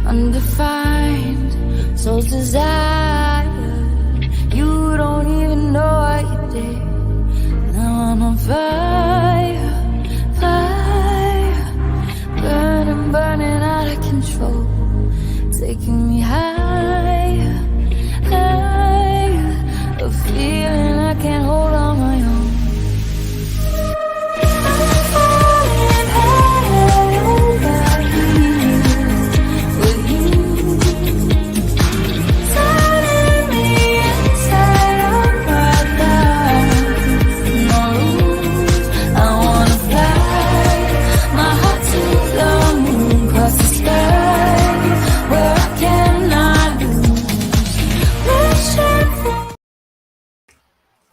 undefined, soul's desire. You don't even know what you did. Now I'm on fire, fire, burning, burning out of control, taking me higher, higher, a feeling I can't hold on my own.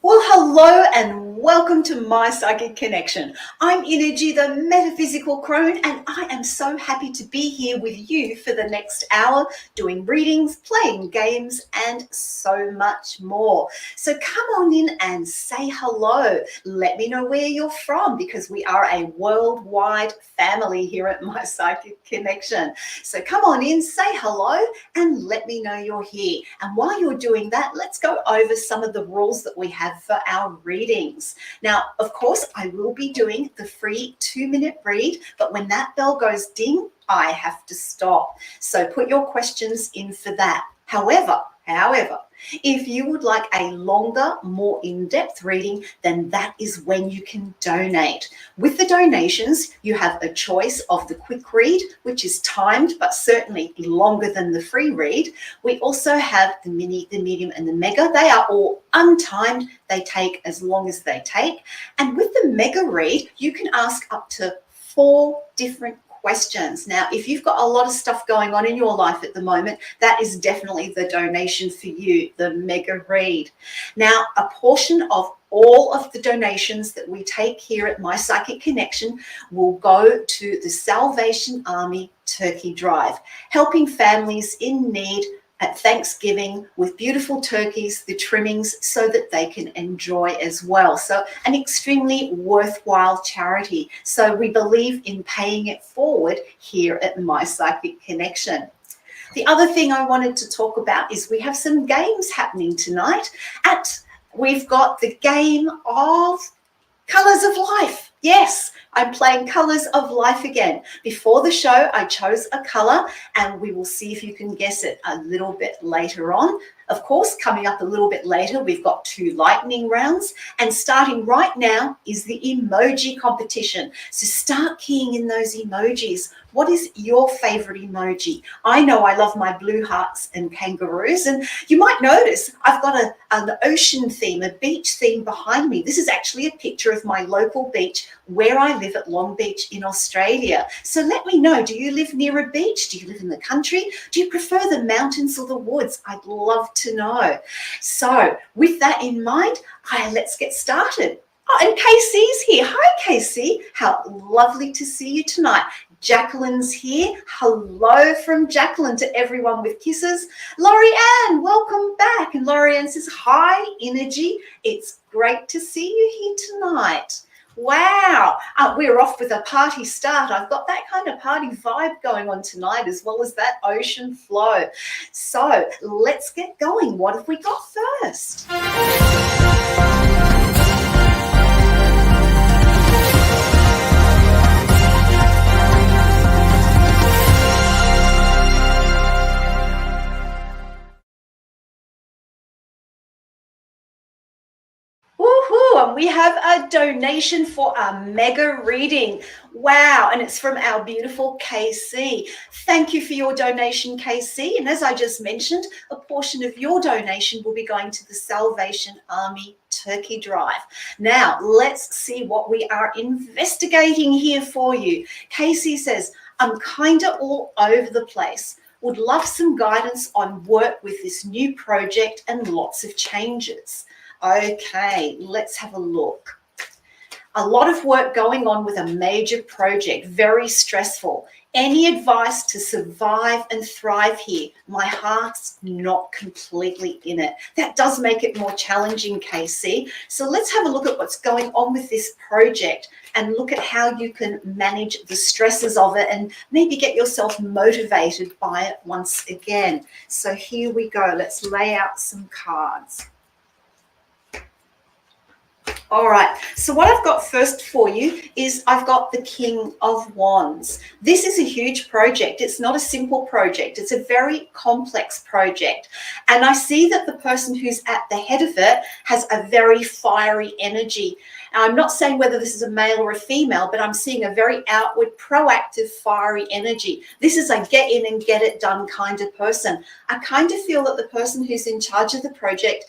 Well, hello and welcome to My Psychic Connection. I'm Innerji The Metaphysical Crone, and I am so happy to be here with you for the next hour, doing readings, playing games, and so much more. So come on in and say hello. Let me know where you're from, because we are a worldwide family here at My Psychic Connection. So come on in, say hello, and let me know you're here. And while you're doing that, let's go over some of the rules that we have for our readings. Now, of course, I will be doing the free 2-minute read, but when that bell goes ding, I have to stop. So put your questions in for that. However, if you would like a longer, more in-depth reading, then that is when you can donate. With the donations, you have a choice of the quick read, which is timed, but certainly longer than the free read. We also have the mini, the medium, and the mega. They are all untimed. They take as long as they take. And with the mega read, you can ask up to 4 different questions. Now, if you've got a lot of stuff going on in your life at the moment, that is definitely the donation for you, the mega read. Now, a portion of all of the donations that we take here at My Psychic Connection will go to the Salvation Army Turkey Drive, helping families in need at Thanksgiving with beautiful turkeys, the trimmings, so that they can enjoy as well. So an extremely worthwhile charity. So we believe in paying it forward here at My Psychic Connection. The other thing I wanted to talk about is we have some games happening tonight. We've got the game of Colours of Life. Yes, I'm playing Colours of Life again. Before the show, I chose a colour, and we will see if you can guess it a little bit later on. Of course, coming up a little bit later, we've got 2 lightning rounds, and starting right now is the emoji competition. So start keying in those emojis. What is your favorite emoji? I know I love my blue hearts and kangaroos, and you might notice I've got an ocean theme, a beach theme behind me. This is actually a picture of my local beach where I live at Long Beach in Australia. So let me know, do you live near a beach? Do you live in the country? Do you prefer the mountains or the woods? I'd love to know. So with that in mind, let's get started. Oh, and Casey's here. Hi, Casey. How lovely to see you tonight. Jacqueline's here. Hello from Jacqueline to everyone with kisses. Laurie Ann, welcome back. And Laurie Ann says, hi, Innerji. It's great to see you here tonight. Wow, we're off with a party start. I've got that kind of party vibe going on tonight, as well as that ocean flow. So let's get going. What have we got first? Woohoo! And we have a donation for a mega reading. Wow, and it's from our beautiful KC. Thank you for your donation, KC. And as I just mentioned, a portion of your donation will be going to the Salvation Army Turkey Drive. Now, let's see what we are investigating here for you. KC says, I'm kinda all over the place. Would love some guidance on work with this new project and lots of changes. Okay, let's have a look. A lot of work going on with a major project, very stressful. Any advice to survive and thrive here? My heart's not completely in it. That does make it more challenging, Casey. So let's have a look at what's going on with this project and look at how you can manage the stresses of it and maybe get yourself motivated by it once again. So here we go. Let's lay out some cards. All right, so what I've got first for you is I've got the King of Wands. This is a huge project. It's not a simple project. It's a very complex project. And I see that the person who's at the head of it has a very fiery energy. Now, I'm not saying whether this is a male or a female, but I'm seeing a very outward, proactive, fiery energy. This is a get in and get it done kind of person. I kind of feel that the person who's in charge of the project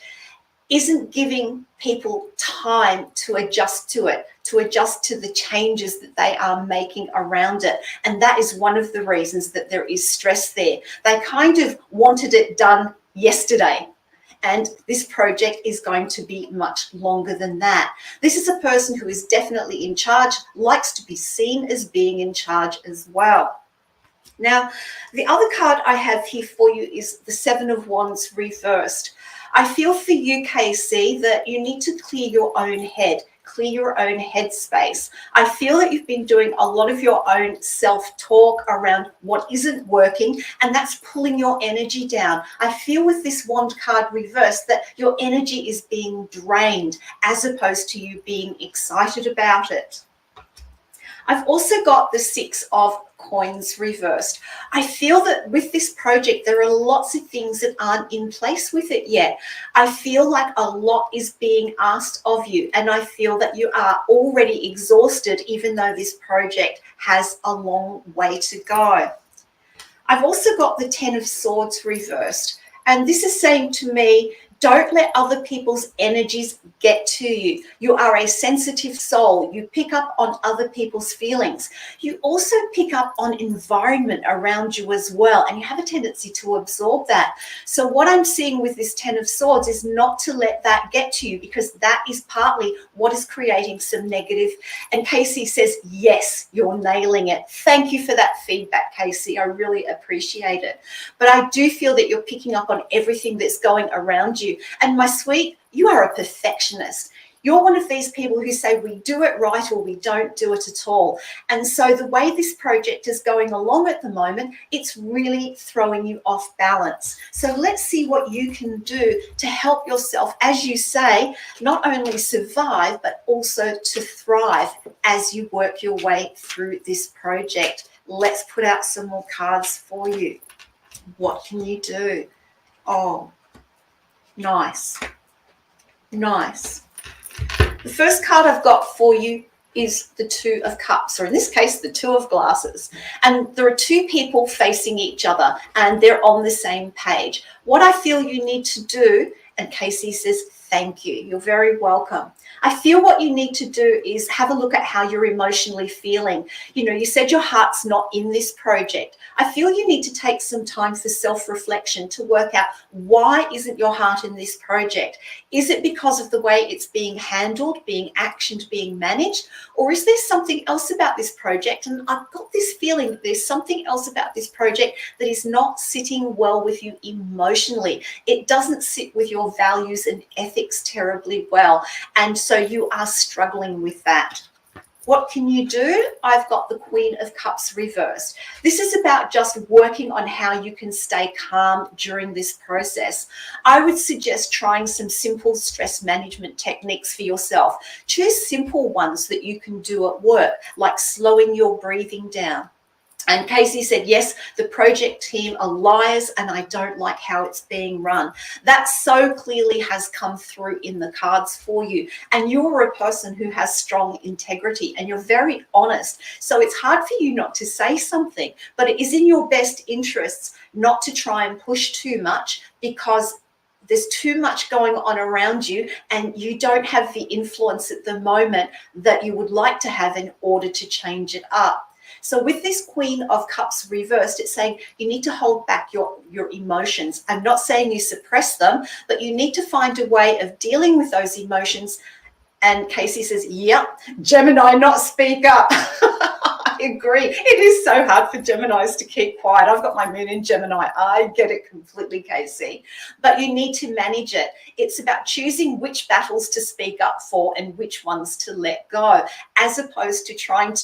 isn't giving people time to adjust to it, to adjust to the changes that they are making around it. And that is one of the reasons that there is stress there. They kind of wanted it done yesterday. And this project is going to be much longer than that. This is a person who is definitely in charge, likes to be seen as being in charge as well. Now, the other card I have here for you is the Seven of Wands reversed. I feel for you, Casey, that you need to clear your own head, clear your own headspace. I feel that you've been doing a lot of your own self-talk around what isn't working, and that's pulling your energy down. I feel with this wand card reversed that your energy is being drained as opposed to you being excited about it. I've also got the Six of Coins reversed. I feel that with this project, there are lots of things that aren't in place with it yet. I feel like a lot is being asked of you, and I feel that you are already exhausted, even though this project has a long way to go. I've also got the Ten of Swords reversed, and this is saying to me, don't let other people's energies get to you. You are a sensitive soul. You pick up on other people's feelings. You also pick up on environment around you as well, and you have a tendency to absorb that. So what I'm seeing with this Ten of Swords is not to let that get to you, because that is partly what is creating some negative. And Casey says, yes, you're nailing it. Thank you for that feedback, Casey. I really appreciate it. But I do feel that you're picking up on everything that's going around you. And my sweet, you are a perfectionist. You're one of these people who say we do it right or we don't do it at all. And so the way this project is going along at the moment, it's really throwing you off balance. So let's see what you can do to help yourself, as you say, not only survive, but also to thrive as you work your way through this project. Let's put out some more cards for you. What can you do? Oh, nice. Nice. The first card I've got for you is the Two of Cups, or in this case, the Two of Glasses. And there are two people facing each other, and they're on the same page. What I feel you need to do, and Casey says, thank you. You're very welcome. I feel what you need to do is have a look at how you're emotionally feeling. You know, you said your heart's not in this project. I feel you need to take some time for self-reflection to work out, why isn't your heart in this project? Is it because of the way it's being handled, being actioned, being managed? Or is there something else about this project? And I've got this feeling that there's something else about this project that is not sitting well with you emotionally. It doesn't sit with your values and ethics terribly well. And so you are struggling with that. What can you do? I've got the Queen of Cups reversed. This is about just working on how you can stay calm during this process. I would suggest trying some simple stress management techniques for yourself. Choose simple ones that you can do at work, like slowing your breathing down. And Casey said, yes, the project team are liars and I don't like how it's being run. That so clearly has come through in the cards for you. And you're a person who has strong integrity and you're very honest. So it's hard for you not to say something, but it is in your best interests not to try and push too much, because there's too much going on around you and you don't have the influence at the moment that you would like to have in order to change it up. So with this Queen of Cups reversed, it's saying you need to hold back your emotions. I'm not saying you suppress them, but you need to find a way of dealing with those emotions. And Casey says, yep, Gemini, not speak up. I agree. It is so hard for Geminis to keep quiet. I've got my moon in Gemini. I get it completely, Casey. But you need to manage it. It's about choosing which battles to speak up for and which ones to let go, as opposed to trying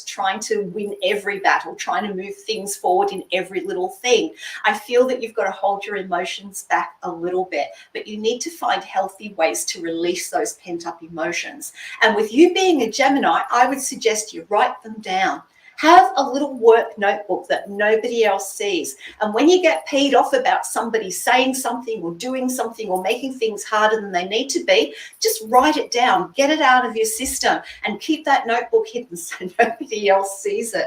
to win every battle, trying to move things forward in every little thing. I feel that you've got to hold your emotions back a little bit, but you need to find healthy ways to release those pent-up emotions. And with you being a Gemini, I would suggest you write them down. Have a little work notebook that nobody else sees. And when you get peed off about somebody saying something or doing something or making things harder than they need to be, just write it down, get it out of your system, and keep that notebook hidden so nobody else sees it.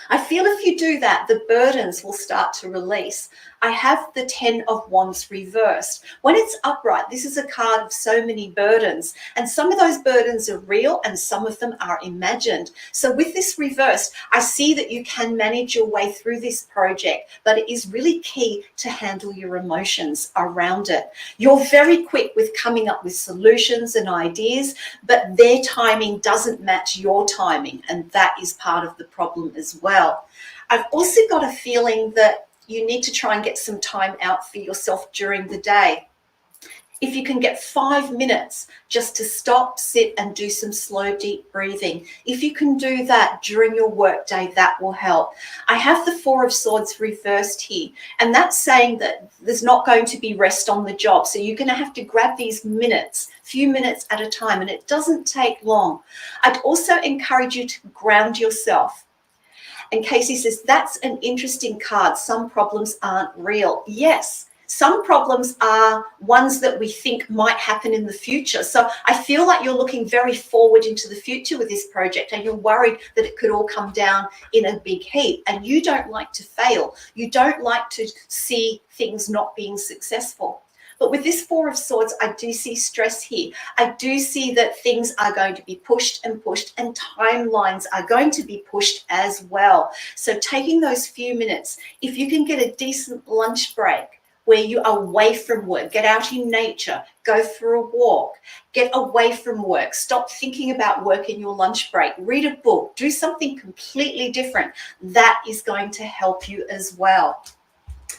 I feel if you do that, the burdens will start to release. I have the 10 of Wands reversed. When it's upright, this is a card of so many burdens, and some of those burdens are real and some of them are imagined. So with this reversed, I see that you can manage your way through this project, but it is really key to handle your emotions around it. You're very quick with coming up with solutions and ideas, but their timing doesn't match your timing, and that is part of the problem as well. I've also got a feeling that you need to try and get some time out for yourself during the day. If you can get 5 minutes just to stop, sit and do some slow, deep breathing. If you can do that during your work day, that will help. I have the 4 of Swords reversed here, and that's saying that there's not going to be rest on the job. So you're going to have to grab these minutes, few minutes at a time, and it doesn't take long. I'd also encourage you to ground yourself. And Casey says, that's an interesting card. Some problems aren't real. Yes, some problems are ones that we think might happen in the future. So I feel like you're looking very forward into the future with this project, and you're worried that it could all come down in a big heap. And you don't like to fail. You don't like to see things not being successful. But with this 4 of Swords, I do see stress here. I do see that things are going to be pushed and pushed, and timelines are going to be pushed as well. So taking those few minutes, if you can get a decent lunch break where you are away from work, get out in nature, go for a walk, get away from work, stop thinking about work in your lunch break, read a book, do something completely different. That is going to help you as well.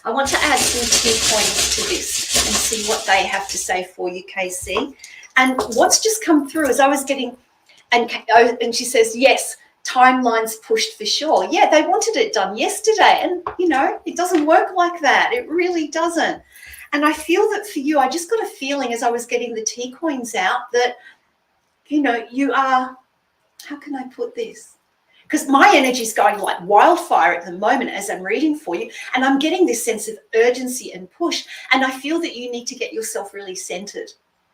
I want to add some key points to this and see what they have to say for you, KC. And what's just come through is I was getting, and she says, yes, timelines pushed for sure. Yeah, they wanted it done yesterday. And, you know, it doesn't work like that. It really doesn't. And I feel that for you, I just got a feeling as I was getting the T coins out that, you know, you are, how can I put this? Because my energy is going like wildfire at the moment as I'm reading for you, and I'm getting this sense of urgency and push, and I feel that you need to get yourself really centered.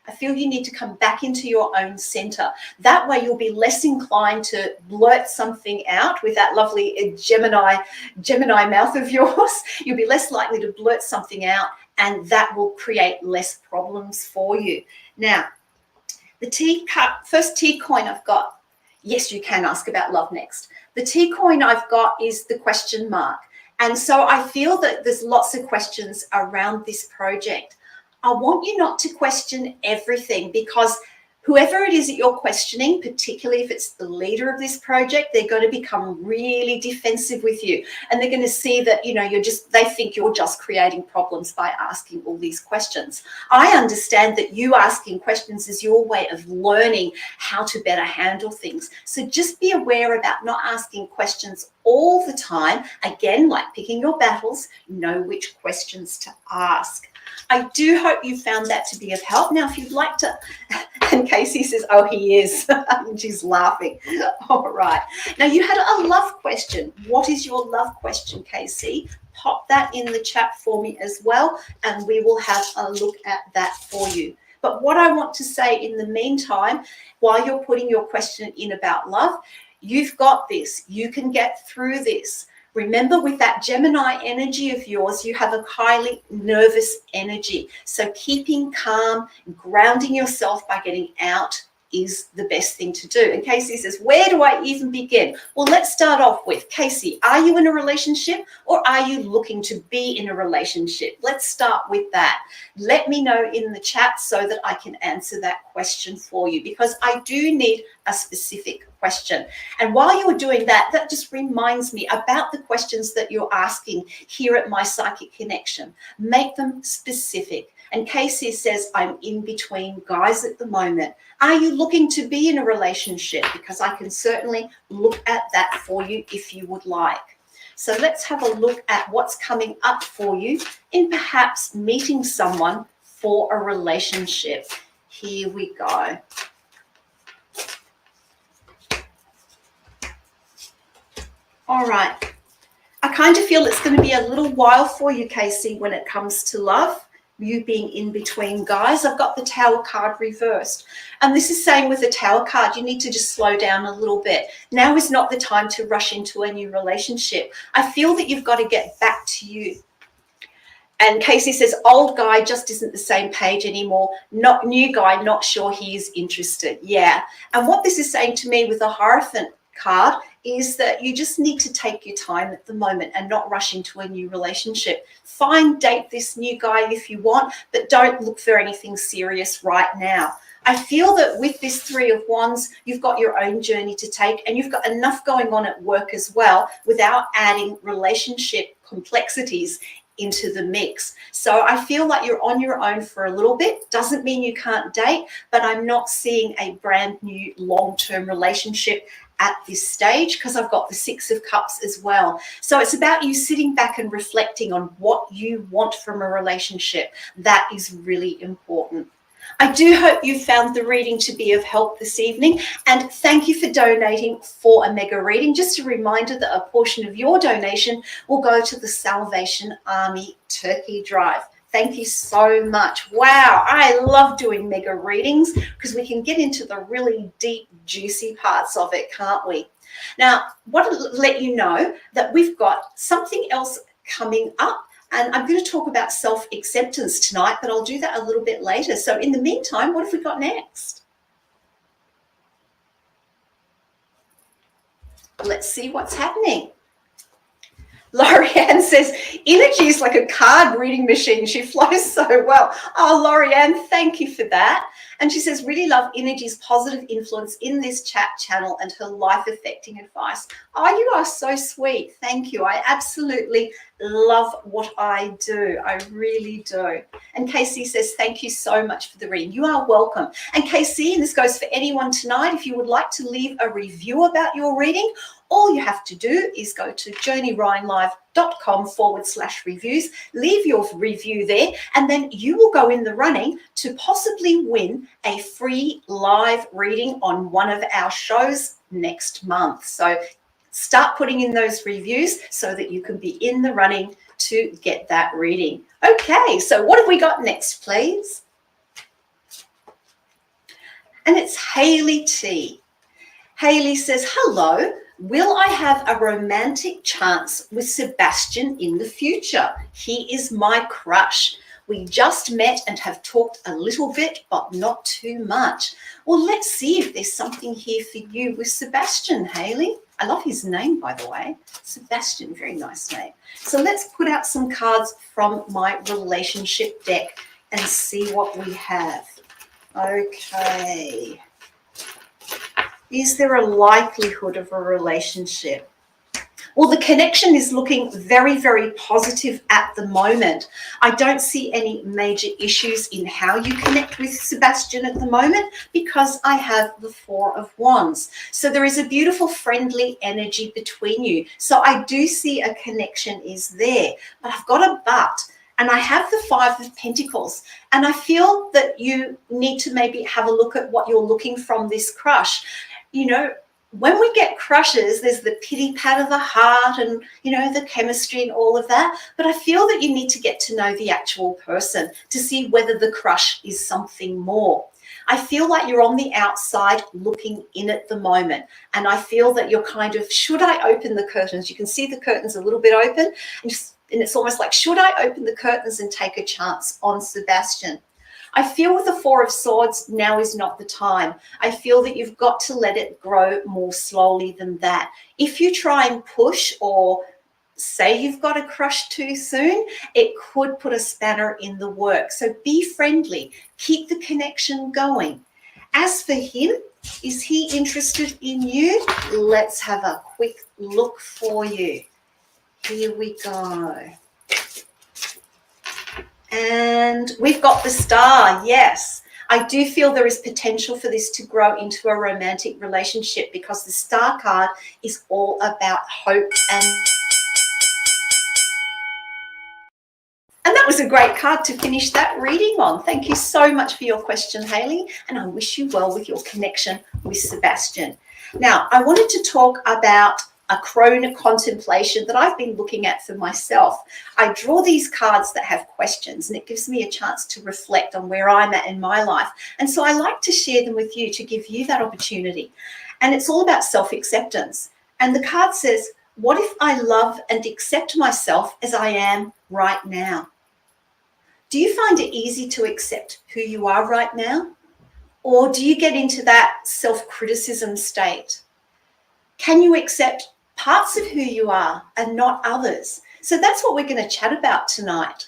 I feel you need to come back into your own center. That way you'll be less inclined to blurt something out with that lovely Gemini mouth of yours. You'll be less likely to blurt something out, and that will create less problems for you. Now, the first T coin I've got, yes, you can ask about love next. The T coin I've got is the question mark. And so I feel that there's lots of questions around this project. I want you not to question everything, because whoever it is that you're questioning, particularly if it's the leader of this project, they're going to become really defensive with you. And they're going to see that, you know, they think you're just creating problems by asking all these questions. I understand that you asking questions is your way of learning how to better handle things. So just be aware about not asking questions all the time. Again, like picking your battles, know which questions to ask. I do hope you found that to be of help. Now, if you'd like to, and Casey says, oh, he is, and she's laughing. All right. Now, you had a love question. What is your love question, Casey? Pop that in the chat for me as well, and we will have a look at that for you. But what I want to say in the meantime, while you're putting your question in about love, you've got this. You can get through this. Remember, with that Gemini energy of yours, you have a highly nervous energy. So keeping calm, grounding yourself by getting out is the best thing to do. And Casey says, where do I even begin? Well, let's start off with, Casey, are you in a relationship or are you looking to be in a relationship? Let's start with that. Let me know in the chat so that I can answer that question for you, because I do need a specific question. And while you're doing that, that just reminds me about the questions that you're asking here at My Psychic Connection. Make them specific. And Casey says, I'm in between guys at the moment. Are you looking to be in a relationship? Because I can certainly look at that for you if you would like. So let's have a look at what's coming up for you in perhaps meeting someone for a relationship. Here we go. All right. I kind of feel it's going to be a little while for you, Casey, when it comes to love. You being in between guys. I've got the Tower card reversed, and this is saying with the Tower card you need to just slow down a little bit. Now is not the time to rush into a new relationship. I feel that you've got to get back to you. And Casey says, old guy just isn't the same page anymore. Not new guy, not sure he is interested. Yeah. And what this is saying to me with the Hierophant card is that you just need to take your time at the moment and not rush into a new relationship. Fine, date this new guy if you want, but don't look for anything serious right now. I feel that with this Three of Wands, you've got your own journey to take, and you've got enough going on at work as well without adding relationship complexities into the mix. So I feel like you're on your own for a little bit. Doesn't mean you can't date, but I'm not seeing a brand new long-term relationship at this stage, because I've got the Six of Cups as well. So it's about you sitting back and reflecting on what you want from a relationship. That is really important. I do hope you found the reading to be of help this evening, and thank you for donating for a mega reading. Just a reminder that a portion of your donation will go to the Salvation Army Turkey Drive. Thank you so much. Wow, I love doing mega readings because we can get into the really deep, juicy parts of it, can't we? Now, I want to let you know that we've got something else coming up, and I'm going to talk about self-acceptance tonight, but I'll do that a little bit later. So in the meantime, what have we got next? Let's see what's happening. Lorianne says, Innerji is like a card reading machine. She flows so well. Oh, Lorianne, thank you for that. And she says, really love Innerji's positive influence in this chat channel and her life-affecting advice. Oh, you are so sweet. Thank you. I absolutely love what I do. I really do. And Casey says, thank you so much for the reading. You are welcome. And Casey, and this goes for anyone tonight, if you would like to leave a review about your reading, all you have to do is go to journeyryanlive.com/reviews, leave your review there, and then you will go in the running to possibly win a free live reading on one of our shows next month. So start putting in those reviews so that you can be in the running to get that reading. Okay, so what have we got next, please? And it's Haley T. Haley says, hello. Will I have a romantic chance with Sebastian in the future? He is my crush. We just met and have talked a little bit, but not too much. Well, let's see if there's something here for you with Sebastian, Haley. I love his name, by the way. Sebastian, very nice name. So let's put out some cards from my relationship deck and see what we have. Okay. Is there a likelihood of a relationship? Well, the connection is looking very, very positive at the moment. I don't see any major issues in how you connect with Sebastian at the moment because I have the Four of Wands. So there is a beautiful friendly energy between you. So I do see a connection is there, but I've got a but. And I have the Five of Pentacles, and I feel that you need to maybe have a look at what you're looking from this crush. You know, when we get crushes, there's the pity pat of the heart and, you know, the chemistry and all of that. But I feel that you need to get to know the actual person to see whether the crush is something more. I feel like you're on the outside looking in at the moment. And I feel that you're kind of, should I open the curtains? You can see the curtains a little bit open. And it's almost like, should I open the curtains and take a chance on Sebastian? I feel with the Four of Swords, now is not the time. I feel that you've got to let it grow more slowly than that. If you try and push or say you've got a crush too soon, it could put a spanner in the work. So be friendly. Keep the connection going. As for him, is he interested in you? Let's have a quick look for you. Here we go. And we've got the Star, yes. I do feel there is potential for this to grow into a romantic relationship because the Star card is all about hope and that was a great card to finish that reading on. Thank you so much for your question, Hayley, and I wish you well with your connection with Sebastian. Now, I wanted to talk about a crone contemplation that I've been looking at for myself. I draw these cards that have questions, and it gives me a chance to reflect on where I'm at in my life. And so I like to share them with you to give you that opportunity. And it's all about self-acceptance. And the card says, what if I love and accept myself as I am right now? Do you find it easy to accept who you are right now? Or do you get into that self-criticism state? Can you accept parts of who you are and not others? So that's what we're going to chat about tonight.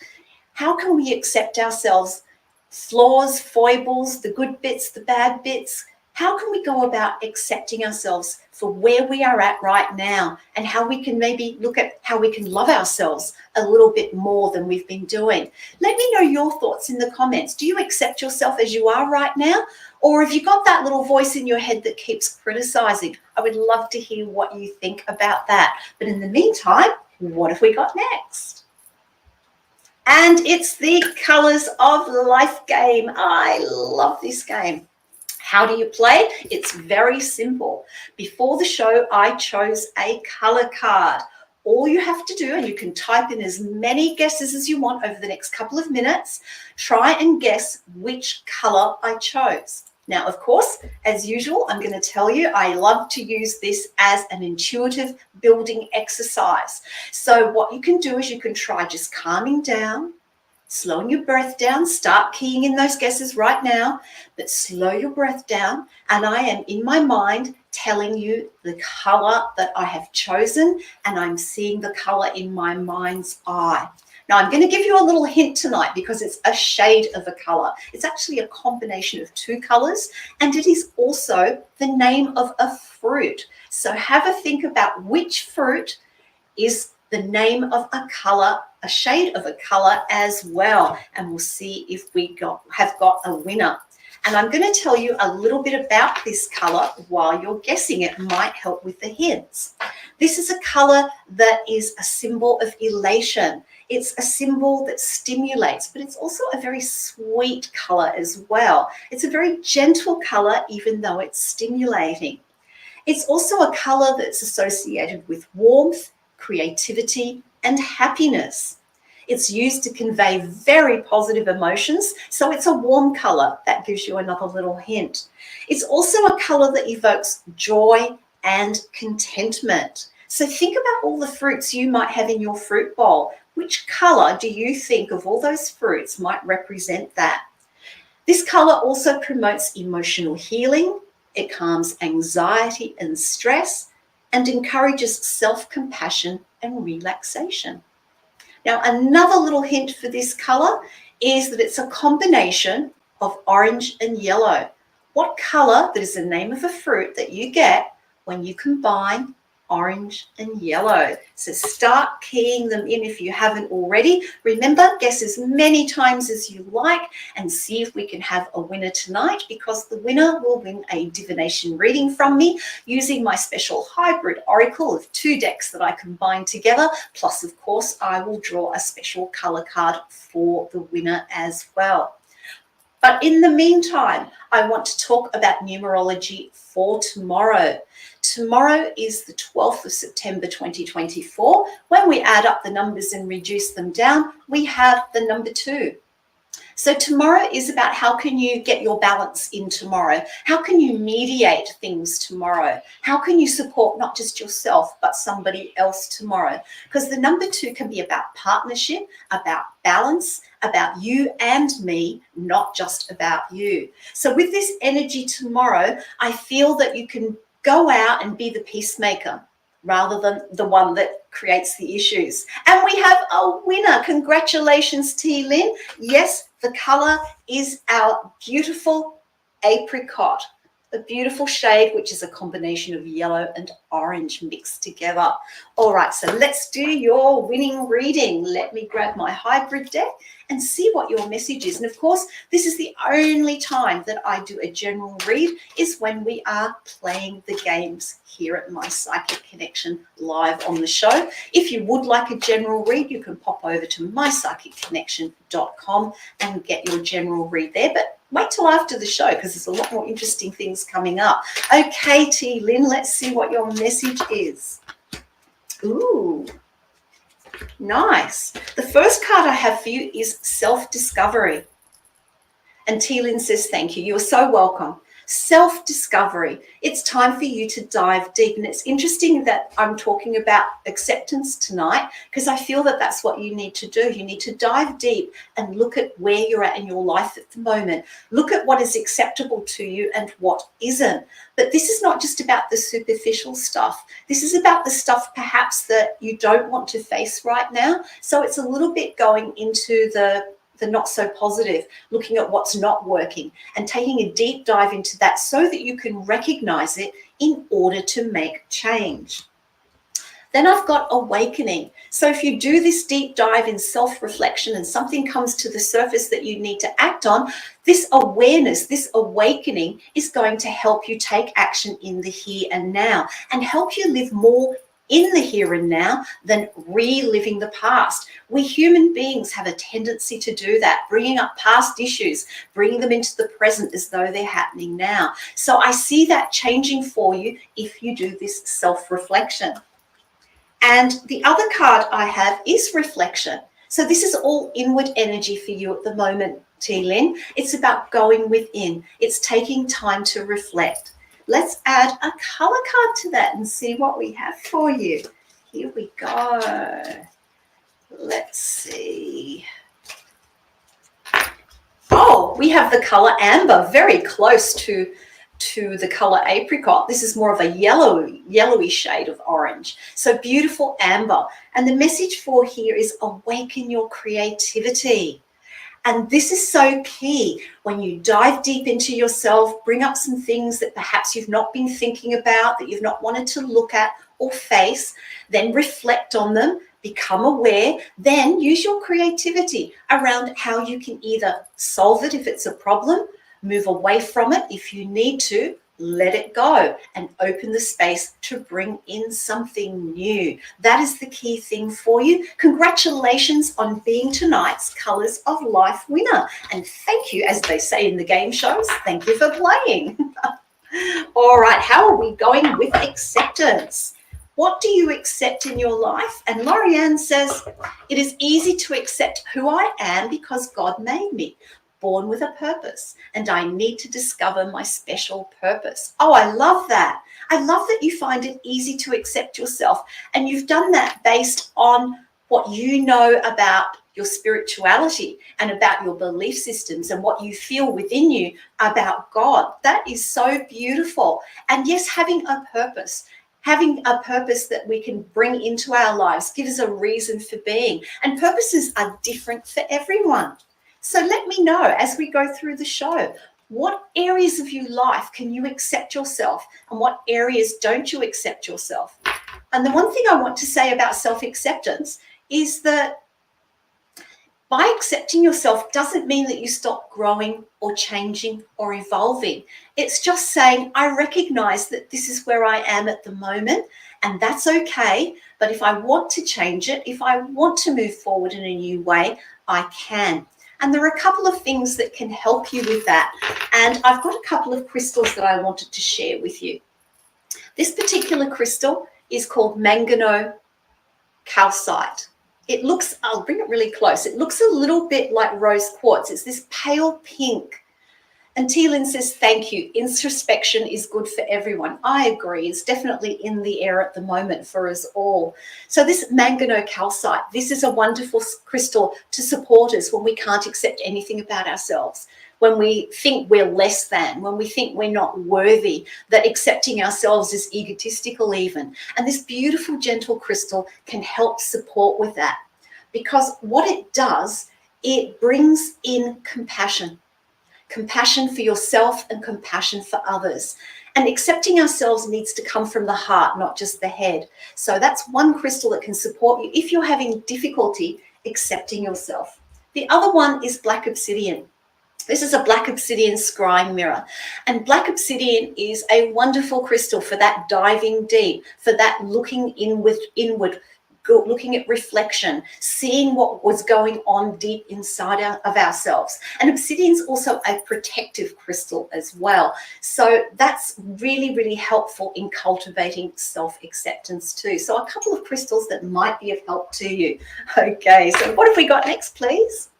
How can we accept ourselves, flaws, foibles, the good bits, the bad bits? How can we go about accepting ourselves for where we are at right now and how we can maybe look at how we can love ourselves a little bit more than we've been doing? Let me know your thoughts in the comments. Do you accept yourself as you are right now? Or have you got that little voice in your head that keeps criticizing? I would love to hear what you think about that. But in the meantime, what have we got next? And it's the Colors of Life game. I love this game. How do you play? It's very simple. Before the show, I chose a color card. All you have to do, and you can type in as many guesses as you want over the next couple of minutes, try and guess which color I chose. Now, of course, as usual, I'm going to tell you, I love to use this as an intuitive building exercise. So what you can do is you can try just calming down, slowing your breath down, start keying in those guesses right now, but slow your breath down. And I am in my mind telling you the color that I have chosen, and I'm seeing the color in my mind's eye. Now, I'm going to give you a little hint tonight because it's a shade of a color. It's actually a combination of two colors, and it is also the name of a fruit. So have a think about which fruit is the name of a color, a shade of a color as well, and we'll see if we have got a winner. And I'm going to tell you a little bit about this color while you're guessing. It might help with the hints. This is a color that is a symbol of elation. It's a symbol that stimulates, but it's also a very sweet color as well. It's a very gentle color, even though it's stimulating. It's also a color that's associated with warmth, creativity, and happiness. It's used to convey very positive emotions, so it's a warm color. That gives you another little hint. It's also a color that evokes joy and contentment. So think about all the fruits you might have in your fruit bowl. Which color do you think of all those fruits might represent that? This color also promotes emotional healing. It calms anxiety and stress and encourages self-compassion and relaxation. Now, another little hint for this color is that it's a combination of orange and yellow. What color that is the name of a fruit that you get when you combine orange and yellow? So start keying them in if you haven't already. Remember, guess as many times as you like and see if we can have a winner tonight, because the winner will win a divination reading from me using my special hybrid oracle of 2 decks that I combine together. Plus, of course, I will draw a special color card for the winner as well. But in the meantime, I want to talk about numerology for tomorrow. Tomorrow is the 12th of September 2024. When we add up the numbers and reduce them down, we have the number 2. So tomorrow is about how can you get your balance in tomorrow? How can you mediate things tomorrow? How can you support not just yourself, but somebody else tomorrow? Because the number 2 can be about partnership, about balance, about you and me, not just about you. So with this energy tomorrow, I feel that you can go out and be the peacemaker rather than the one that creates the issues. And we have a winner. Congratulations, T. Lynn. Yes, the color is our beautiful apricot, a beautiful shade, which is a combination of yellow and orange mixed together. All right, so let's do your winning reading. Let me grab my hybrid deck and see what your message is. And of course, this is the only time that I do a general read is when we are playing the games here at My Psychic Connection live on the show. If you would like a general read, you can pop over to mypsychicconnection.com and get your general read there. But wait till after the show because there's a lot more interesting things coming up. Okay, T. Lynn, let's see what your message is. Ooh. Nice. The first card I have for you is self-discovery. And T. Lynn says, thank you. You're so welcome. Self-discovery. It's time for you to dive deep. And it's interesting that I'm talking about acceptance tonight because I feel that that's what you need to do. You need to dive deep and look at where you're at in your life at the moment. Look at what is acceptable to you and what isn't. But this is not just about the superficial stuff. This is about the stuff perhaps that you don't want to face right now. So it's a little bit going into the not so positive, looking at what's not working and taking a deep dive into that so that you can recognize it in order to make change. Then I've got awakening. So if you do this deep dive in self-reflection and something comes to the surface that you need to act on, this awareness, this awakening is going to help you take action in the here and now and help you live more in the here and now than reliving the past. We human beings have a tendency to do that, bringing up past issues, bringing them into the present as though they're happening now. So I see that changing for you if you do this self-reflection. And the other card I have is reflection. So this is all inward energy for you at the moment, T. Lynn. It's about going within. It's taking time to reflect. Let's add a color card to that and see what we have for you. Here we go. Let's see. Oh, we have the color amber, very close to the color apricot. This is more of a yellowy shade of orange. So beautiful amber. And the message for here is awaken your creativity. And this is so key when you dive deep into yourself, bring up some things that perhaps you've not been thinking about, that you've not wanted to look at or face, then reflect on them, become aware, then use your creativity around how you can either solve it if it's a problem, move away from it if you need to, let it go and open the space to bring in something new. That is the key thing for you. Congratulations on being tonight's Colours of Life winner. And thank you, as they say in the game shows, thank you for playing. All right, how are we going with acceptance? What do you accept in your life? And Lorianne says, it is easy to accept who I am because God made me. Born with a purpose, and I need to discover my special purpose. Oh, I love that. I love that you find it easy to accept yourself, and you've done that based on what you know about your spirituality and about your belief systems and what you feel within you about God. That is so beautiful. And yes, having a purpose that we can bring into our lives gives us a reason for being, and purposes are different for everyone. So let me know as we go through the show, what areas of your life can you accept yourself and what areas don't you accept yourself? And the one thing I want to say about self-acceptance is that by accepting yourself doesn't mean that you stop growing or changing or evolving. It's just saying, I recognize that this is where I am at the moment, and that's okay. But if I want to change it, if I want to move forward in a new way, I can. And there are a couple of things that can help you with that. And I've got a couple of crystals that I wanted to share with you. This particular crystal is called manganese calcite. It looks, I'll bring it really close. It looks a little bit like rose quartz. It's this pale pink. And T-Lynn says, thank you. Introspection is good for everyone. I agree. It's definitely in the air at the moment for us all. So this manganocalcite, this is a wonderful crystal to support us when we can't accept anything about ourselves, when we think we're less than, when we think we're not worthy, that accepting ourselves is egotistical even. And this beautiful, gentle crystal can help support with that, because what it does, it brings in compassion for yourself and compassion for others. And accepting ourselves needs to come from the heart, not just the head. So that's one crystal that can support you if you're having difficulty accepting yourself. The other one is black obsidian. This is a black obsidian scrying mirror. And black obsidian is a wonderful crystal for that diving deep, for that looking inward, looking at reflection, seeing what was going on deep inside of ourselves. And obsidian is also a protective crystal as well. So that's really, really helpful in cultivating self-acceptance too. So a couple of crystals that might be of help to you. Okay, so what have we got next, please?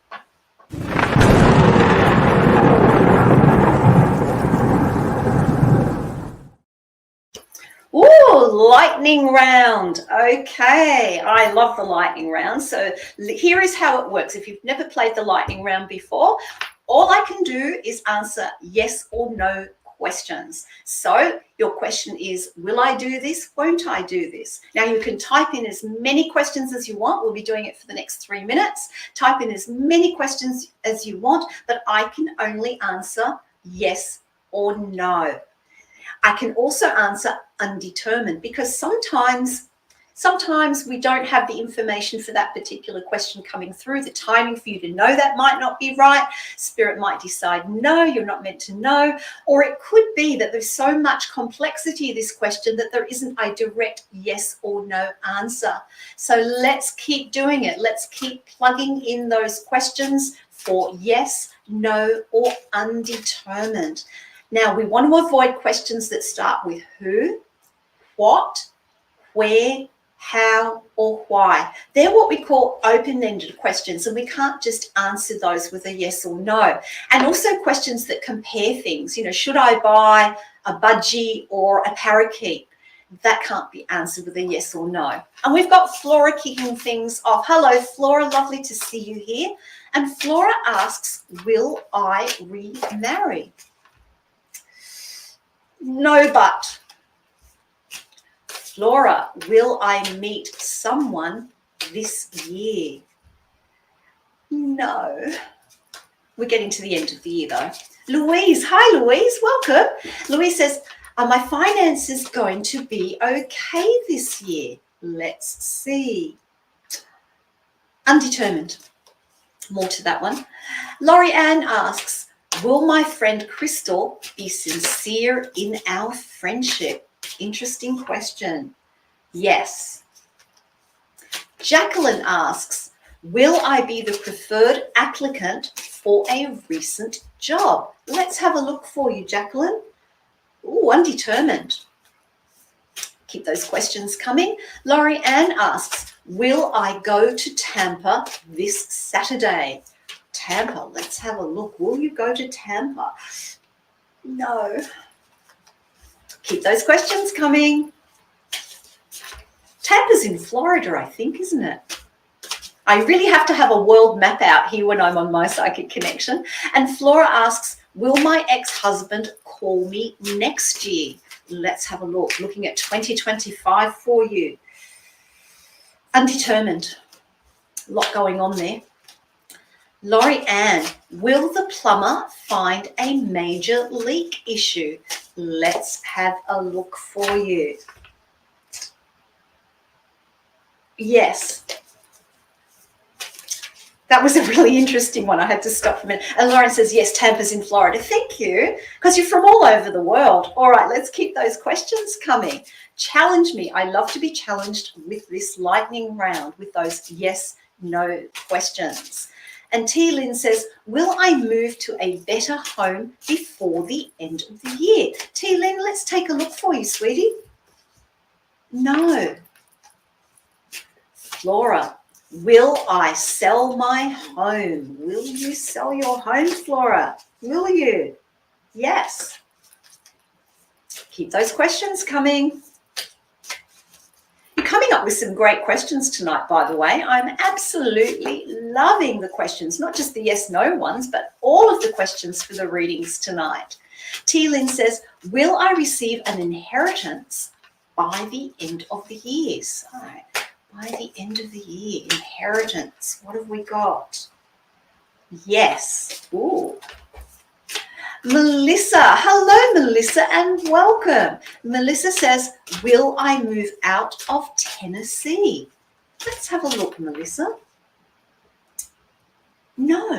Ooh, lightning round. Okay, I love the lightning round. So here is how it works. If you've never played the lightning round before, all I can do is answer yes or no questions. So your question is, will I do this? Won't I do this? Now you can type in as many questions as you want. We'll be doing it for the next 3 minutes. Type in as many questions as you want, but I can only answer yes or no. I can also answer undetermined, because sometimes we don't have the information for that particular question coming through. The timing for you to know that might not be right. Spirit might decide, no, you're not meant to know. Or it could be that there's so much complexity in this question that there isn't a direct yes or no answer. So let's keep doing it. Let's keep plugging in those questions for yes, no, or undetermined. Now, we want to avoid questions that start with who, what, where, how, or why. They're what we call open-ended questions, and we can't just answer those with a yes or no. And also questions that compare things. You know, should I buy a budgie or a parakeet? That can't be answered with a yes or no. And we've got Flora kicking things off. Hello, Flora. Lovely to see you here. And Flora asks, will I remarry? No, but. Flora, will I meet someone this year? No. We're getting to the end of the year though. Louise, hi Louise, welcome. Louise says, are my finances going to be okay this year? Let's see. Undetermined. More to that one. Laurie Ann asks, will my friend Crystal be sincere in our friendship? Interesting question. Yes. Jacqueline asks, will I be the preferred applicant for a recent job? Let's have a look for you, Jacqueline. Ooh, undetermined. Keep those questions coming. Laurie Ann asks, will I go to Tampa this Saturday? Tampa, let's have a look. Will you go to Tampa? No. Keep those questions coming. Tampa's in Florida, I think, isn't it? I really have to have a world map out here when I'm on my psychic connection. And Flora asks, will my ex-husband call me next year? Let's have a look. Looking at 2025 for you. Undetermined. A lot going on there. Laurie Ann, will the plumber find a major leak issue? Let's have a look for you. Yes. That was a really interesting one. I had to stop for a minute. And Lauren says, yes, Tampa's in Florida. Thank you, because you're from all over the world. All right, let's keep those questions coming. Challenge me. I love to be challenged with this lightning round, with those yes, no questions. And T. Lynn says, will I move to a better home before the end of the year? T. Lynn, let's take a look for you, sweetie. No. Flora, Will I sell my home? Will you sell your home, Flora? Will you? Yes. Keep those questions coming. You're coming up with some great questions tonight, by the way. I'm absolutely loving the questions, not just the yes-no ones, but all of the questions for the readings tonight. T-Lynn says, will I receive an inheritance by the end of the year? So, by the end of the year, inheritance. What have we got? Yes. Ooh. Melissa. Hello, Melissa, and welcome. Melissa says, will I move out of Tennessee? Let's have a look, Melissa. No.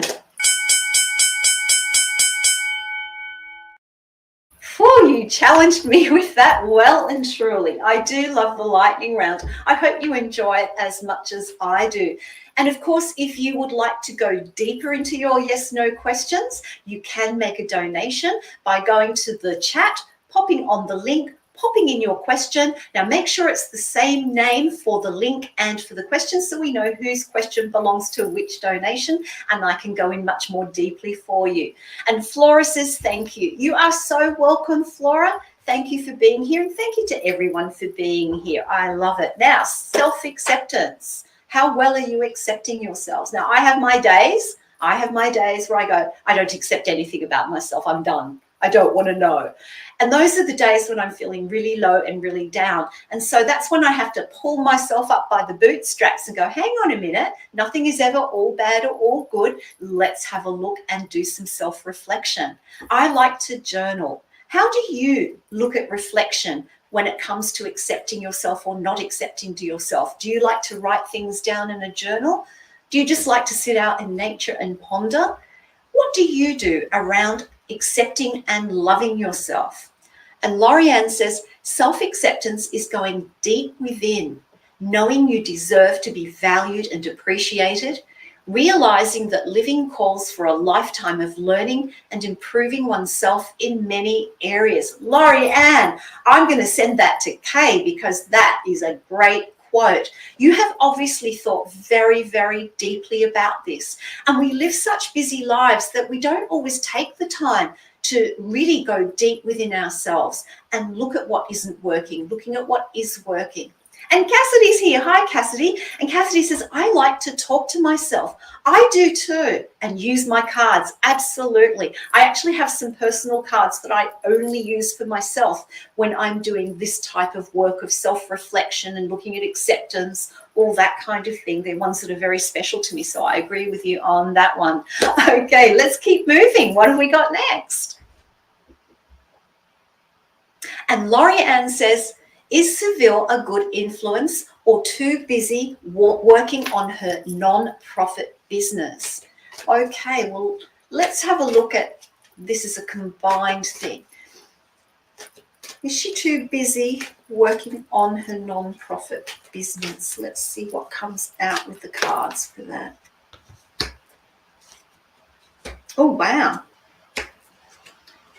Oh, you challenged me with that well and truly. I do love the lightning round. I hope you enjoy it as much as I do. And of course, if you would like to go deeper into your yes-no questions, you can make a donation by going to the chat, popping on the link, popping in your question. Now, make sure it's the same name for the link and for the question so we know whose question belongs to which donation, and I can go in much more deeply for you. And Flora says, thank you. You are so welcome, Flora. Thank you for being here, and thank you to everyone for being here. I love it. Now, self-acceptance. How well are you accepting yourselves? Now, I have my days. Where I go, I don't accept anything about myself. I'm done. I don't want to know. And those are the days when I'm feeling really low and really down. And so that's when I have to pull myself up by the bootstraps and go, hang on a minute, nothing is ever all bad or all good. Let's have a look and do some self-reflection. I like to journal. How do you look at reflection when it comes to accepting yourself or not accepting to yourself? Do you like to write things down in a journal? Do you just like to sit out in nature and ponder? What do you do around accepting and loving yourself? And Lorianne says, self-acceptance is going deep within, knowing you deserve to be valued and appreciated, realizing that living calls for a lifetime of learning and improving oneself in many areas. Lorianne, I'm going to send that to Kay because that is a great quote. You have obviously thought very, very deeply about this. And we live such busy lives that we don't always take the time to really go deep within ourselves and look at what isn't working, looking at what is working. And Cassidy's here. Hi, Cassidy. And Cassidy says, I like to talk to myself. I do too, and use my cards. Absolutely. I actually have some personal cards that I only use for myself when I'm doing this type of work of self-reflection and looking at acceptance, all that kind of thing. They're ones that are very special to me. So I agree with you on that one. Okay, let's keep moving. What have we got next? And Laurie Ann says, is Seville a good influence or too busy working on her non-profit business? Okay, well, let's have a look at this as a combined thing. Is she too busy working on her non-profit business? Let's see what comes out with the cards for that. Oh, wow.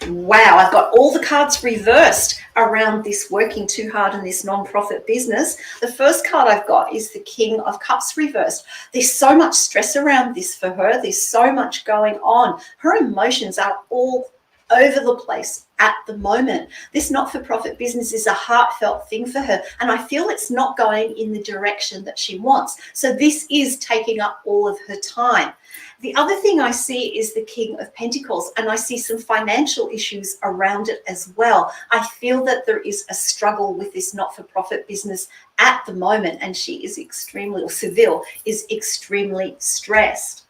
Wow, I've got all the cards reversed around this working too hard in this non-profit business. The first card I've got is the King of Cups reversed. There's so much stress around this for her. There's so much going on. Her emotions are all over the place at the moment. This not-for-profit business is a heartfelt thing for her, and I feel it's not going in the direction that she wants. So this is taking up all of her time. The other thing I see is the King of Pentacles, and I see some financial issues around it as well. I feel that there is a struggle with this not-for-profit business at the moment, and she is extremely, or Seville is extremely stressed.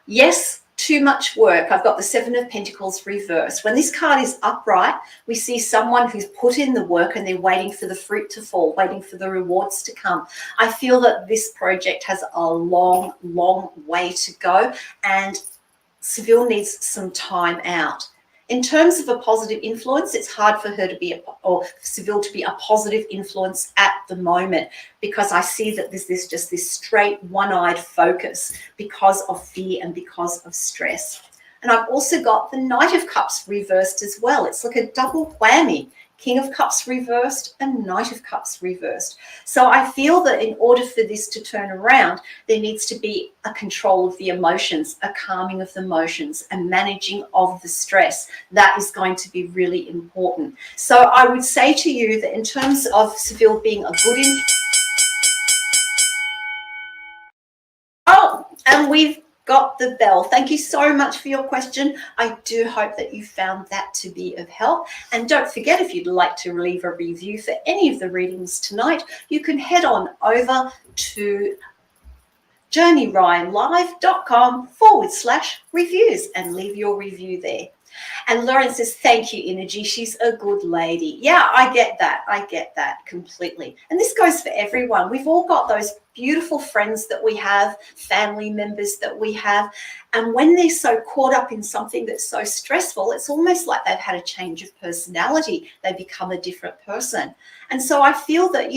Yes, too much work. I've got the Seven of Pentacles reversed. When this card is upright, we see someone who's put in the work and they're waiting for the fruit to fall, waiting for the rewards to come. I feel that this project has a long, long way to go, and Seville needs some time out. In terms of a positive influence, it's hard for her to be, or Seville to be a positive influence at the moment, because I see that there's just this straight one-eyed focus because of fear and because of stress. And I've also got the Knight of Cups reversed as well. It's like a double whammy King of Cups reversed, and Knight of Cups reversed. So I feel that in order for this to turn around, there needs to be a control of the emotions, a calming of the emotions, a managing of the stress. That is going to be really important. So I would say to you that in terms of Seville being a good and we've got the bell. Thank you so much for your question. I do hope that you found that to be of help. And don't forget, if you'd like to leave a review for any of the readings tonight, you can head on over to journeyryanlive.com/reviews and leave your review there. And Lauren says, thank you, Innerji. She's a good lady. Yeah, I get that. I get that completely. And this goes for everyone. We've all got those beautiful friends that we have, family members that we have. And when they're so caught up in something that's so stressful, it's almost like they've had a change of personality. They become a different person. And so I feel that,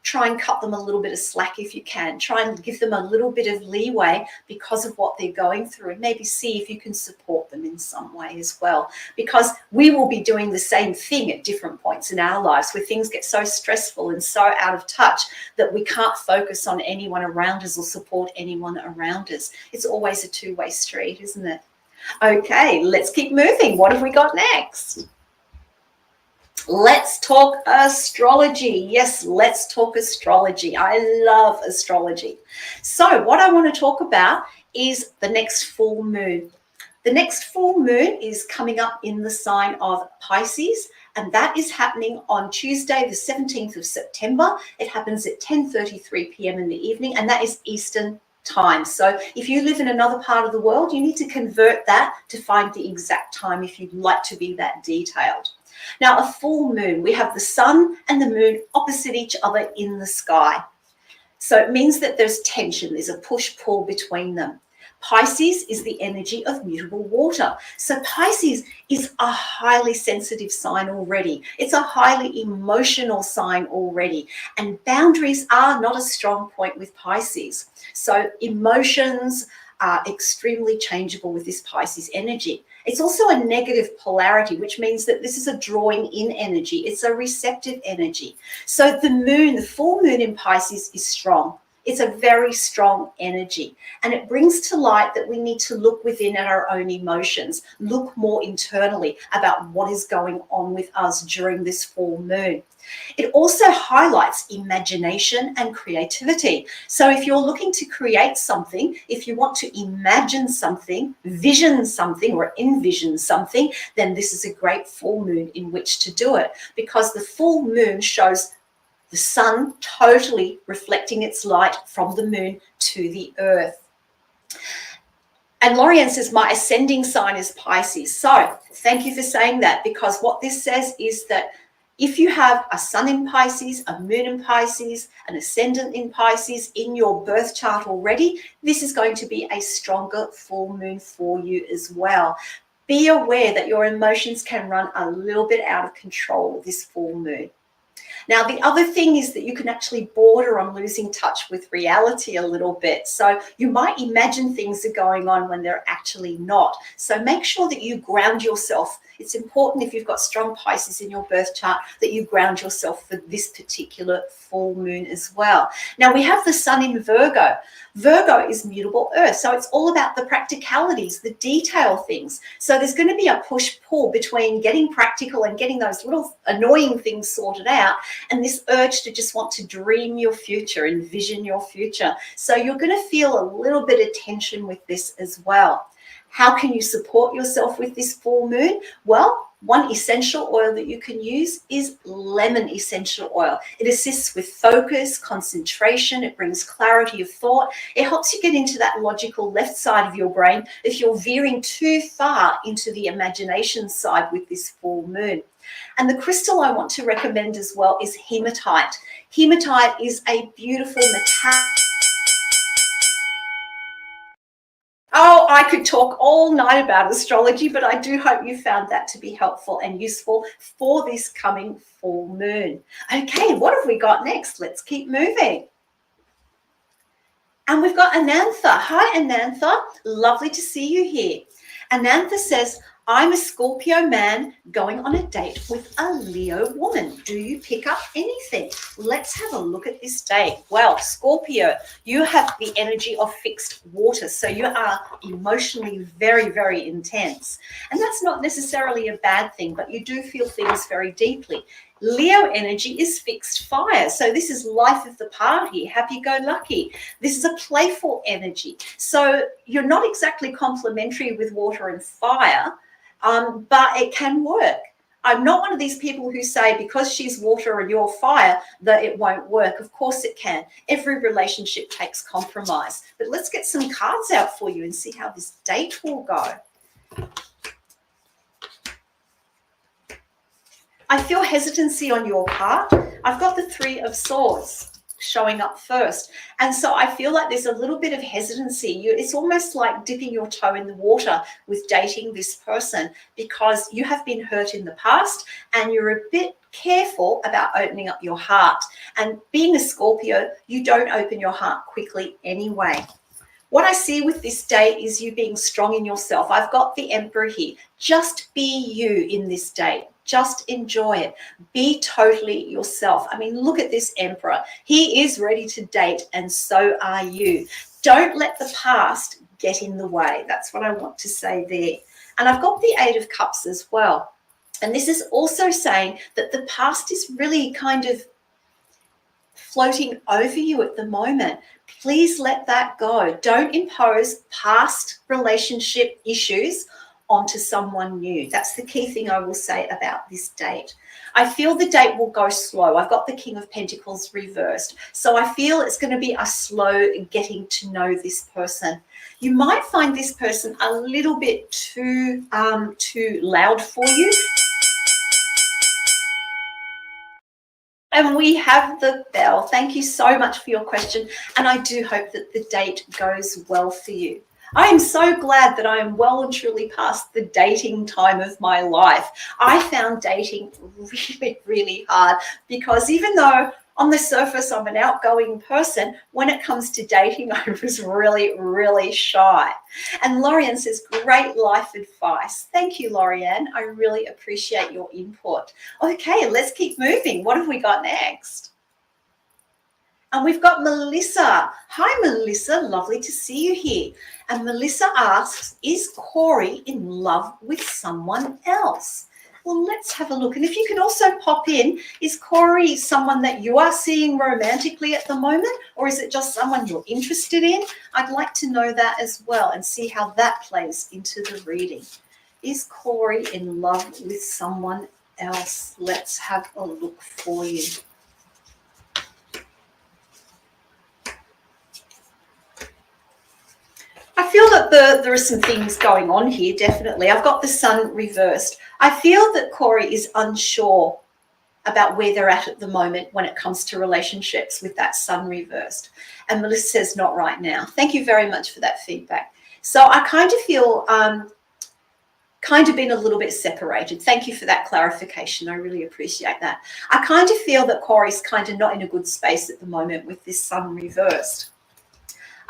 try and cut them a little bit of slack if you can. Try and give them a little bit of leeway because of what they're going through, and maybe see if you can support them in some way as well. Because we will be doing the same thing at different points in our lives where things get so stressful and so out of touch that we can't focus on anyone around us or support anyone around us. It's always a two-way street, isn't it? Okay, let's keep moving. What have we got next? Let's talk astrology. Yes, let's talk astrology. I love astrology. So what I want to talk about is the next full moon. The next full moon is coming up in the sign of Pisces, and that is happening on Tuesday, the 17th of September. It happens at 10:33 p.m. in the evening, and that is Eastern time. So if you live in another part of the world, you need to convert that to find the exact time if you'd like to be that detailed. Now, a full moon, we have the sun and the moon opposite each other in the sky. So it means that there's tension, there's a push-pull between them. Pisces is the energy of mutable water. So Pisces is a highly sensitive sign already. It's a highly emotional sign already. And boundaries are not a strong point with Pisces. So emotions are extremely changeable with this Pisces energy. It's also a negative polarity, which means that this is a drawing in energy. It's a receptive energy. So the moon, the full moon in Pisces is strong. It's a very strong energy, and it brings to light that we need to look within at our own emotions, look more internally about what is going on with us during this full moon. It also highlights imagination and creativity. So if you're looking to create something, if you want to imagine something, vision something or envision something, then this is a great full moon in which to do it, because the full moon shows the sun totally reflecting its light from the moon to the earth. And Lorianne says, my ascending sign is Pisces. So thank you for saying that, because what this says is that if you have a sun in Pisces, a moon in Pisces, an ascendant in Pisces in your birth chart already, this is going to be a stronger full moon for you as well. Be aware that your emotions can run a little bit out of control with this full moon. Now, the other thing is that you can actually border on losing touch with reality a little bit. So you might imagine things are going on when they're actually not. So make sure that you ground yourself. It's important, if you've got strong Pisces in your birth chart, that you ground yourself for this particular full moon as well. Now, we have the sun in Virgo. Virgo is mutable earth. So it's all about the practicalities, the detail things. So there's going to be a push-pull between getting practical and getting those little annoying things sorted out, and this urge to just want to dream your future, envision your future. So you're going to feel a little bit of tension with this as well. How can you support yourself with this full moon? Well, one essential oil that you can use is lemon essential oil. It assists with focus, concentration. It brings clarity of thought. It helps you get into that logical left side of your brain if you're veering too far into the imagination side with this full moon. And the crystal I want to recommend as well is hematite. Hematite is a beautiful metallic. Oh, I could talk all night about astrology, but I do hope you found that to be helpful and useful for this coming full moon. Okay, what have we got next? Let's keep moving. And we've got Anantha. Hi, Anantha. Lovely to see you here. Anantha says, I'm a Scorpio man going on a date with a Leo woman. Do you pick up anything? Let's have a look at this date. Well, Scorpio, you have the energy of fixed water. So you are emotionally very, very intense. And that's not necessarily a bad thing, but you do feel things very deeply. Leo energy is fixed fire. So this is life of the party, happy-go-lucky. This is a playful energy. So you're not exactly complementary with water and fire, but it can work. I'm not one of these people who say because she's water and you're fire that it won't work. Of course it can. Every relationship takes compromise. But let's get some cards out for you and see how this date will go. I feel hesitancy on your part. I've got the Three of Swords showing up first. And so I feel like there's a little bit of hesitancy. It's almost like dipping your toe in the water with dating this person because you have been hurt in the past and you're a bit careful about opening up your heart. And being a Scorpio, you don't open your heart quickly anyway. What I see with this date is you being strong in yourself. I've got the Emperor here. Just be you in this date. Just enjoy it. Be totally yourself. I mean, look at this Emperor. He is ready to date, and so are you. Don't let the past get in the way. That's what I want to say there. And I've got the Eight of Cups as well. And this is also saying that the past is really kind of floating over you at the moment. Please let that go. Don't impose past relationship issues onto someone new. That's the key thing I will say about this date. I feel the date will go slow. I've got the King of Pentacles reversed. So I feel it's going to be a slow getting to know this person. You might find this person a little bit too loud for you. And we have the bell. Thank you so much for your question. And I do hope that the date goes well for you. I am so glad that I am well and truly past the dating time of my life. I found dating really, really hard because even though on the surface I'm an outgoing person, when it comes to dating, I was really, really shy. And Lorianne says, great life advice. Thank you, Lorianne. I really appreciate your input. Okay, let's keep moving. What have we got next? And we've got Melissa. Hi, Melissa. Lovely to see you here. And Melissa asks, is Corey in love with someone else? Well, let's have a look. And if you could also pop in, is Corey someone that you are seeing romantically at the moment, or is it just someone you're interested in? I'd like to know that as well and see how that plays into the reading. Is Corey in love with someone else? Let's have a look for you. I feel that there are some things going on here, definitely. I've got the Sun reversed. I feel that Corey is unsure about where they're at the moment when it comes to relationships with that Sun reversed. And Melissa says, not right now. Thank you very much for that feedback. So I kind of feel kind of been a little bit separated. Thank you for that clarification. I really appreciate that. I kind of feel that Corey's kind of not in a good space at the moment with this Sun reversed.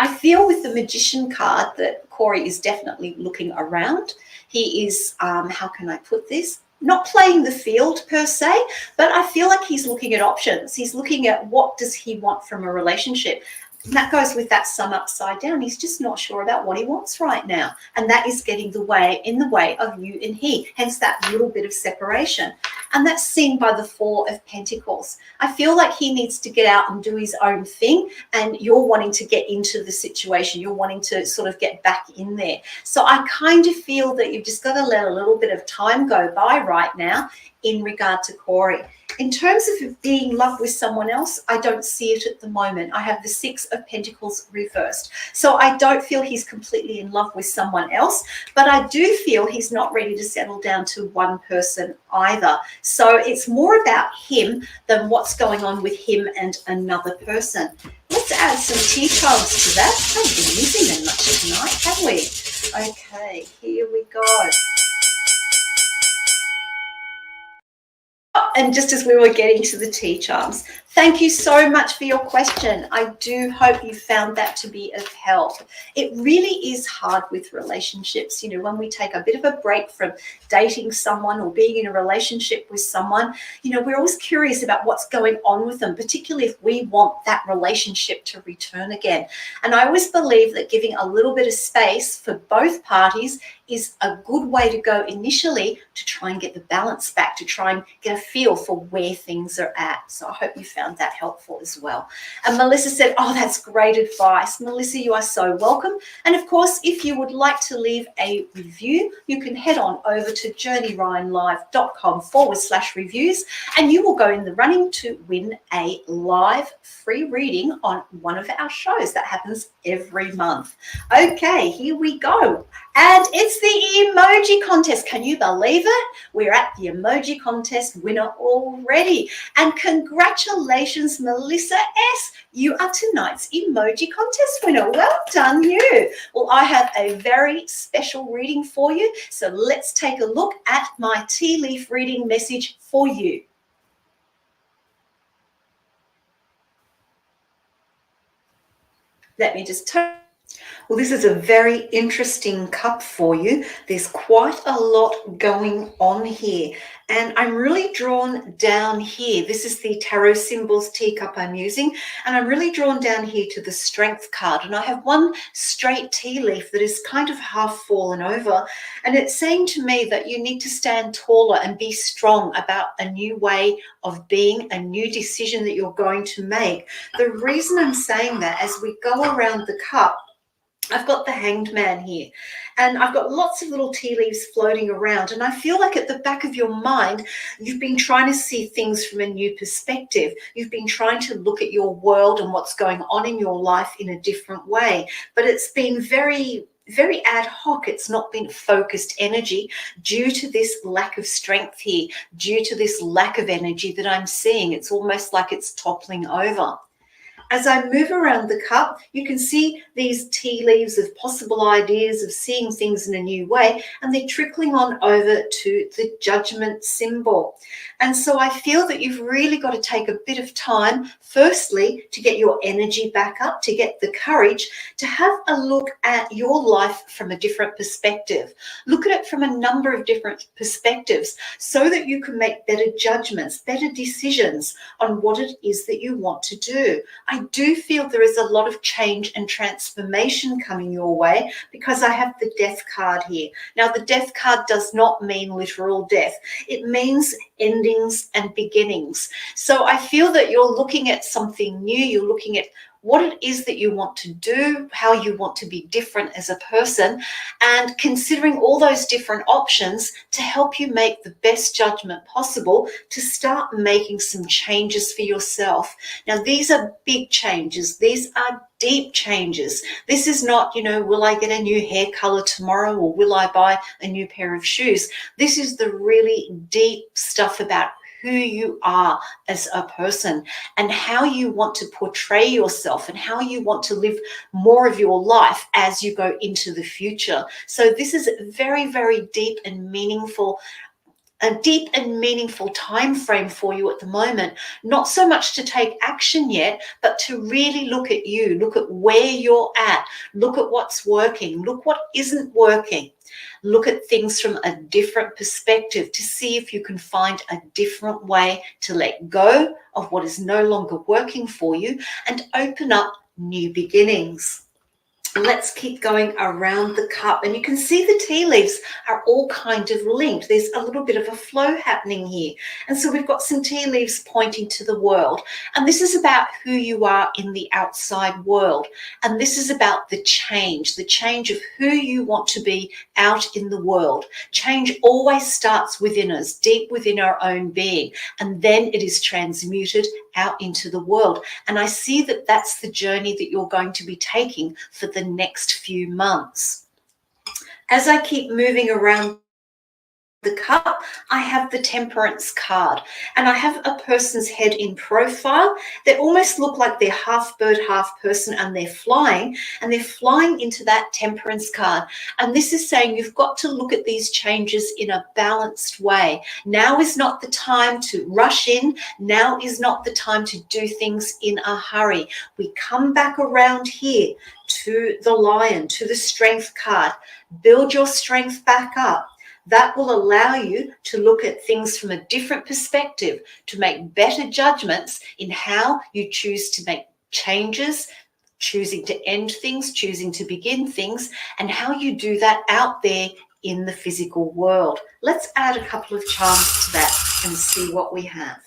I feel with the Magician card that Corey is definitely looking around. He is, how can I put this? Not playing the field per se, but I feel like he's looking at options. He's looking at what does he want from a relationship. And that goes with that Sun upside down. He's just not sure about what he wants right now. And that is getting in the way of you and he, hence that little bit of separation. And that's seen by the Four of Pentacles. I feel like he needs to get out and do his own thing, and you're wanting to get into the situation. You're wanting to sort of get back in there. So I kind of feel that you've just got to let a little bit of time go by right now in regard to Corey. In terms of being in love with someone else, I don't see it at the moment. I have the Six of Pentacles reversed. So I don't feel he's completely in love with someone else, but I do feel he's not ready to settle down to one person either. So it's more about him than what's going on with him and another person. Let's add some tea charms to that. I haven't been using them much tonight, have we? Okay, here we go. And just as we were getting to the tea charms, Thank you so much for your question. I do hope you found that to be of help. It really is hard with relationships. You know, when we take a bit of a break from dating someone or being in a relationship with someone, you know, we're always curious about what's going on with them, particularly if we want that relationship to return again. And I always believe that giving a little bit of space for both parties is a good way to go initially to try and get the balance back, to try and get a feel for where things are at. So I hope you found that helpful as well. And Melissa said, oh, that's great advice. Melissa, you are so welcome. And of course, if you would like to leave a review, you can head on over to journeyryanlive.com/reviews, and you will go in the running to win a live free reading on one of our shows. That happens every month. Okay, here we go. And it's the emoji contest. Can you believe it? We're at the emoji contest winner already. And congratulations, Melissa S. You are tonight's emoji contest winner. Well done, you. Well, I have a very special reading for you. So let's take a look at my tea leaf reading message for you. Let me just turn. Well, this is a very interesting cup for you. There's quite a lot going on here. And I'm really drawn down here. This is the Tarot Symbols teacup I'm using. And I'm really drawn down here to the Strength card. And I have one straight tea leaf that is kind of half fallen over. And it's saying to me that you need to stand taller and be strong about a new way of being, a new decision that you're going to make. The reason I'm saying that, as we go around the cup, I've got the Hanged Man here, and I've got lots of little tea leaves floating around, and I feel like at the back of your mind, you've been trying to see things from a new perspective. You've been trying to look at your world and what's going on in your life in a different way, but it's been very ad hoc. It's not been focused energy due to this lack of strength here, due to this lack of energy that I'm seeing. It's almost like it's toppling over. As I move around the cup, you can see these tea leaves of possible ideas of seeing things in a new way, and they're trickling on over to the Judgment symbol. And so I feel that you've really got to take a bit of time, firstly, to get your energy back up, to get the courage to have a look at your life from a different perspective. Look at it from a number of different perspectives so that you can make better judgments, better decisions on what it is that you want to do. I do feel there is a lot of change and transformation coming your way because I have the Death card here. Now, the Death card does not mean literal death. It means endings and beginnings. So I feel that you're looking at something new. You're looking at what it is that you want to do, how you want to be different as a person, and considering all those different options to help you make the best judgment possible to start making some changes for yourself. Now, these are big changes. These are deep changes. This is not, will I get a new hair color tomorrow, or will I buy a new pair of shoes? This is the really deep stuff about who you are as a person and how you want to portray yourself and how you want to live more of your life as you go into the future. So this is very, very deep and meaningful. A deep and meaningful time frame for you at the moment, not so much to take action yet, but to really look at you, look at where you're at, look at what's working, look what isn't working. Look at things from a different perspective to see if you can find a different way to let go of what is no longer working for you and open up new beginnings. Let's keep going around the cup, and you can see the tea leaves are all kind of linked. There's a little bit of a flow happening here, and so we've got some tea leaves pointing to the world, and this is about who you are in the outside world, and this is about the change of who you want to be out in the world. Change always starts within us, deep within our own being, and then it is transmuted out into the world. And I see that that's the journey that you're going to be taking for the the next few months. As I keep moving around the cup, I have the Temperance card, and I have a person's head in profile. They almost look like they're half bird, half person, and they're flying into that Temperance card. And this is saying you've got to look at these changes in a balanced way. Now is not the time to rush in. Now is not the time to do things in a hurry. We come back around here to the Lion, to the Strength card. Build your strength back up. That will allow you to look at things from a different perspective, to make better judgments in how you choose to make changes, choosing to end things, choosing to begin things, and how you do that out there in the physical world. Let's add a couple of charms to that and see what we have.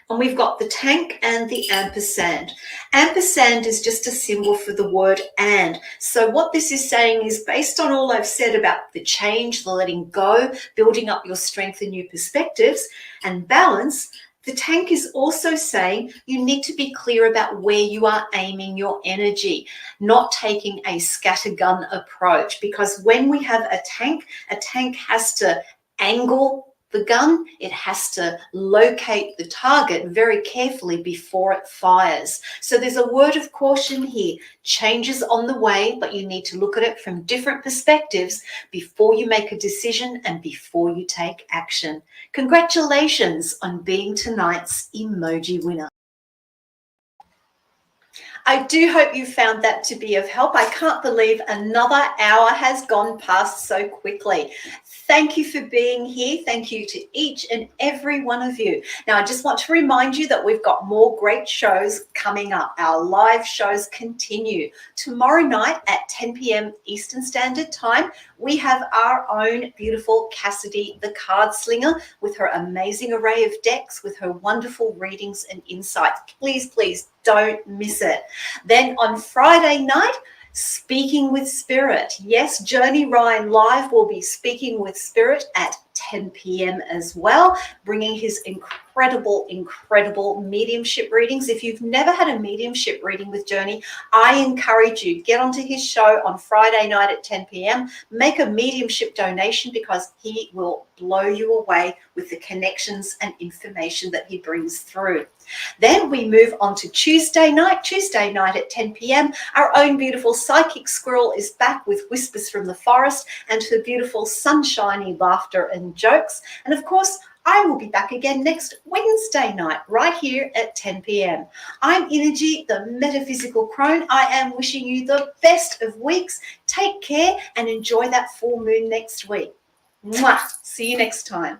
And we've got the tank and the ampersand. Ampersand is just a symbol for the word and. So what this is saying is, based on all I've said about the change, the letting go, building up your strength and new perspectives and balance, the tank is also saying you need to be clear about where you are aiming your energy, not taking a scattergun approach. Because when we have a tank has to angle the gun, it has to locate the target very carefully before it fires. So there's a word of caution here. Changes on the way, but you need to look at it from different perspectives before you make a decision and before you take action. Congratulations on being tonight's emoji winner. I do hope you found that to be of help. I can't believe another hour has gone past so quickly. Thank you for being here. Thank you to each and every one of you. Now, I just want to remind you that we've got more great shows coming up. Our live shows continue. Tomorrow night at 10 p.m. Eastern Standard Time, we have our own beautiful Cassidy, the card slinger, with her amazing array of decks, with her wonderful readings and insights. Please, please don't miss it. Then on Friday night, Speaking with Spirit. Yes, Journey Ryan Live will be Speaking with Spirit at 10 p.m. as well, bringing his incredible mediumship readings. If you've never had a mediumship reading with Journey, I encourage you, get onto his show on Friday night at 10 p.m. Make a mediumship donation, because he will blow you away with the connections and information that he brings through. Then we move on to Tuesday night at 10 p.m. Our own beautiful psychic squirrel is back with Whispers from the Forest and her beautiful sunshiny laughter and jokes. And of course, I will be back again next Wednesday night right here at 10 p.m. I'm Innerji, the Metaphysical Crone. I am wishing you the best of weeks. Take care and enjoy that full moon next week. Mwah! See you next time.